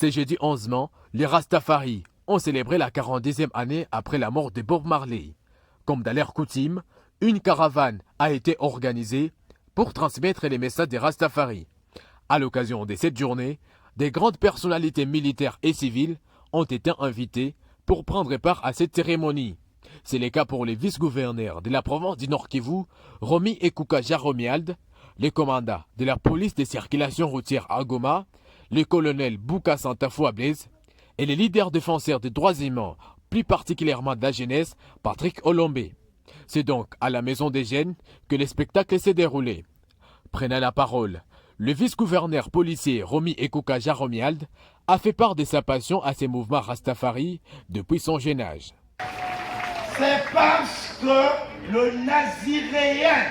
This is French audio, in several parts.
Ce jeudi 11 mai, les Rastafari ont célébré la 42e année après la mort de Bob Marley. Comme dans leur coutume, une caravane a été organisée pour transmettre les messages des Rastafari. À l'occasion de cette journée, des grandes personnalités militaires et civiles ont été invitées pour prendre part à cette cérémonie. C'est le cas pour les vice-gouverneurs de la province du Nord Kivu, Romy Ekuka Jaromiald, le commandant de la police de circulation routière à Goma, le colonel Bouka Santafou Blaise et le leader défenseur des droits humains, plus particulièrement de la jeunesse, Patrick Olombe. C'est donc à la Maison des Jeunes que le spectacle s'est déroulé. Prenant la parole, le vice-gouverneur policier Romy Ekuka Jaromiald a fait part de sa passion à ces mouvements Rastafari depuis son jeune âge. C'est parce que le naziréen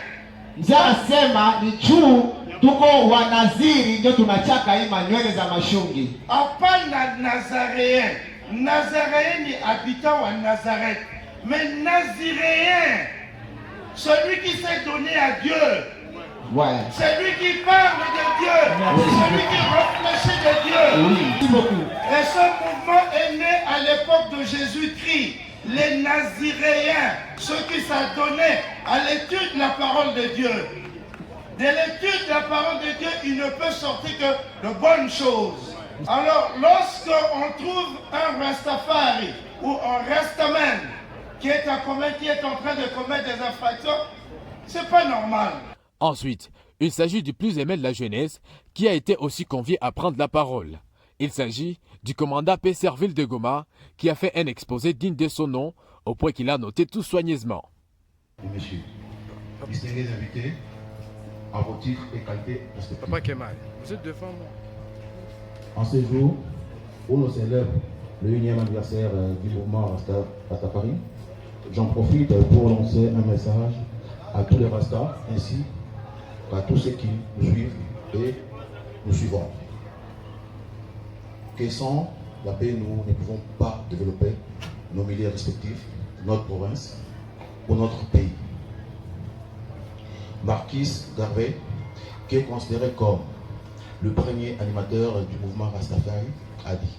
Anasema ni juu tuko wanaziri ndio tunachaka hii manywele za mashungi. hapana nazaréen. Nazaréen ni habitant wa Nazareth. Mais naziréen, celui qui s'est donné à Dieu. Ouais. Celui qui parle de Dieu. Celui qui réfléchit de Dieu. Oui, merci beaucoup. Et ce mouvement est né à l'époque de Jésus-Christ. Les Naziréens, ceux qui s'adonnaient à l'étude de la parole de Dieu. De l'étude de la parole de Dieu, il ne peut sortir que de bonnes choses. Alors, lorsqu'on trouve un Rastafari ou un Rastaman qui est en train de commettre des infractions, c'est pas normal. Ensuite, il s'agit du plus aimé de la jeunesse qui a été aussi convié à prendre la parole. Il s'agit du commandant P. Serville de Goma qui a fait un exposé digne de son nom au point qu'il a noté tout soigneusement. Messieurs, distingués invités, à vos titres et qualités respectifs. Papa Kemal, vous êtes devant moi. En ce jour où nous célèbre le 1e anniversaire du mouvement Rastafari, j'en profite pour lancer un message à tous les Rastas ainsi qu'à tous ceux qui nous suivent et nous suivront. Que sans la paix, nous ne pouvons pas développer nos milieux respectifs, notre province ou notre pays. Marquis Garvey, qui est considéré comme le premier animateur du mouvement Rastafari, a dit: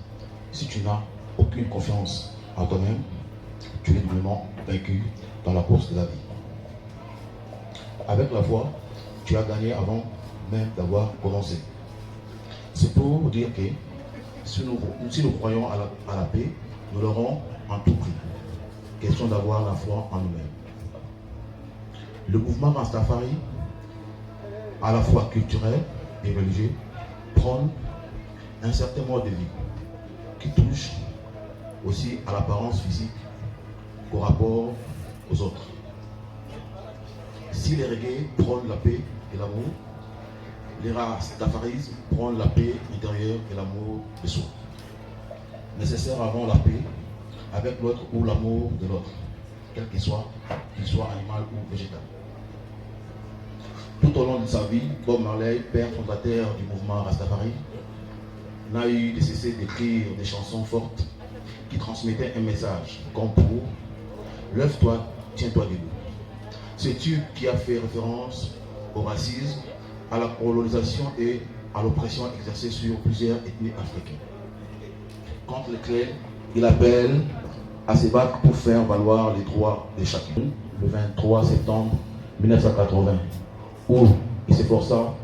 si tu n'as aucune confiance en toi-même, tu es doublement vaincu dans la course de la vie. Avec la foi, tu as gagné avant même d'avoir commencé. C'est pour dire que si nous croyons à la paix, nous l'aurons en tout prix. Question d'avoir la foi en nous-mêmes. Le mouvement Rastafari, à la fois culturel et religieux, prône un certain mode de vie qui touche aussi à l'apparence physique au rapport aux autres. Si les reggae prônent la paix et l'amour, les rastafarismes prônent la paix intérieure et l'amour de soi. Nécessaire avant la paix avec l'autre ou l'amour de l'autre, quel qu'il soit animal ou végétal. Tout au long de sa vie, Bob Marley, père fondateur du mouvement Rastafari, n'a eu de cesser d'écrire des chansons fortes qui transmettaient un message comme pour lève-toi, tiens-toi debout. Ce tube qui a fait référence au racisme, à la colonisation et à l'oppression exercée sur plusieurs ethnies africaines. Contre les clés, il appelle à se battre pour faire valoir les droits de chacun. Le 23 septembre 1980, où il s'efforça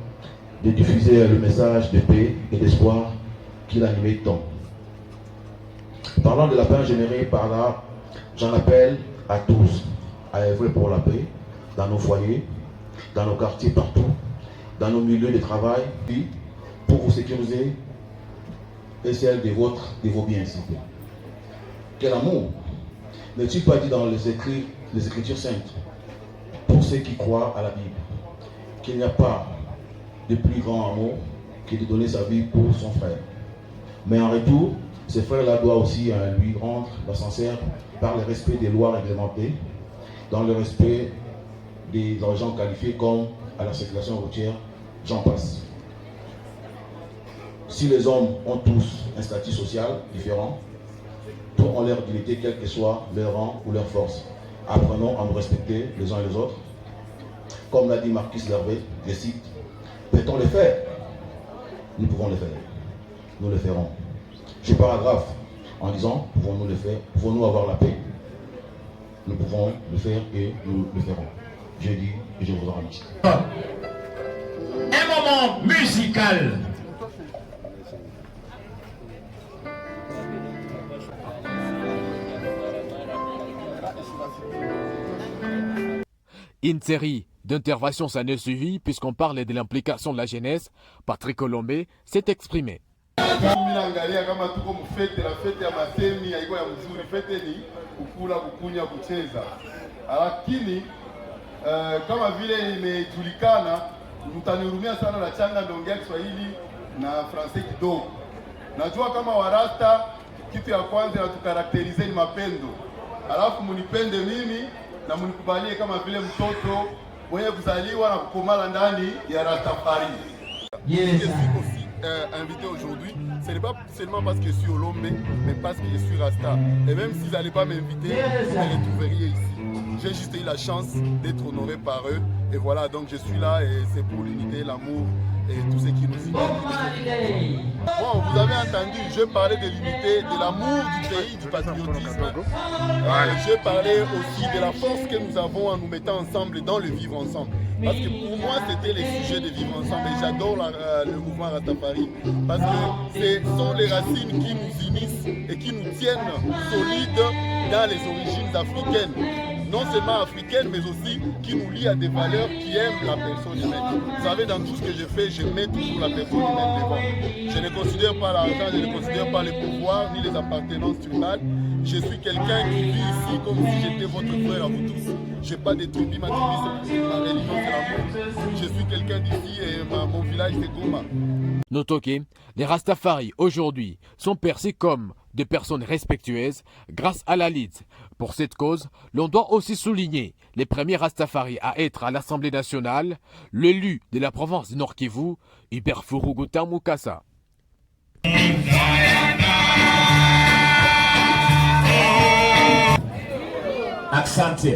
de diffuser le message de paix et d'espoir qu'il animait tant. Parlant de la paix générée par là, j'en appelle à tous à œuvrer pour la paix dans nos foyers, dans nos quartiers, partout, dans nos milieux de travail, puis pour vous sécuriser et celle de vos biens, s'il vous plaît. Quel amour n'est-il pas dit dans les Écritures saintes, pour ceux qui croient à la Bible, qu'il n'y a pas de plus grand amour que de donner sa vie pour son frère. Mais en retour, ce frère-là doit aussi lui rendre la sincère par le respect des lois réglementées, dans le respect des agents qualifiés comme à la circulation routière, j'en passe. Si les hommes ont tous un statut social différent, tous ont leur dignité, quel que soit leur rang ou leur force. Apprenons à nous respecter les uns et les autres. Comme l'a dit Marquis Garvey, je cite: peut-on le faire? Nous pouvons le faire. Nous le ferons. Je paragraphe en disant, pouvons-nous le faire, pouvons-nous avoir la paix? Nous pouvons le faire et nous le ferons. Je dis et je vous en remercie. Un moment musical. Une série d'interventions s'en est suivie puisqu'on parlait de l'implication de la jeunesse. Patrick Colombé s'est exprimé. Mimi naangalia kama tuko mfete na fete ya matemi haiko ya mzuri, fete ni kukula, kukunya, kucheza. Lakini kama vile imejulikana, mtanihurumia sana na changa ndongea Kiswahili na Fransai kidogo. Najua kama Warasta kitu ya kwanza inatukarakterize ni mapendo. Alafu munipende mimi na munikubalie kama vile mtoto mwenye kuzaliwa na kukomala ndani ya Rastafari. Yes. Invité aujourd'hui, ce n'est pas seulement parce que je suis Olombe, mais parce que je suis Rasta. Et même s'ils n'allaient pas m'inviter, vous me retrouveriez ici. J'ai juste eu la chance d'être honoré par eux. Et voilà, donc je suis là et c'est pour l'unité, l'amour et tout ce qui nous unit. Bon, vous avez entendu, je parlais de l'unité, de l'amour du pays, du patriotisme. Je parlais aussi de la force que nous avons en nous mettant ensemble dans le vivre ensemble. Parce que pour moi, c'était le sujet de vivre ensemble. Et j'adore le mouvement Rastafari. Parce que ce sont les racines qui nous unissent et qui nous tiennent solides dans les origines africaines. Non seulement africaines, mais aussi qui nous lient à des valeurs qui aiment la personne humaine. Vous savez, dans tout ce que je fais, je mets toujours la personne humaine devant. Je ne considère pas l'argent, je ne considère pas les pouvoirs, ni les appartenances tribales. Je suis quelqu'un qui vit ici comme si j'étais votre frère à vous tous. Je n'ai pas de tribu, ma religion c'est l'amour. Je suis quelqu'un d'ici et mon village c'est Goma. Notons que les Rastafari aujourd'hui sont perçus comme des personnes respectueuses grâce à la Lid. Pour cette cause, l'on doit aussi souligner les premiers Rastafari à être à l'Assemblée nationale, l'élu de la province du Nord Kivu, Hubert Furuguta Mukasa. Accent.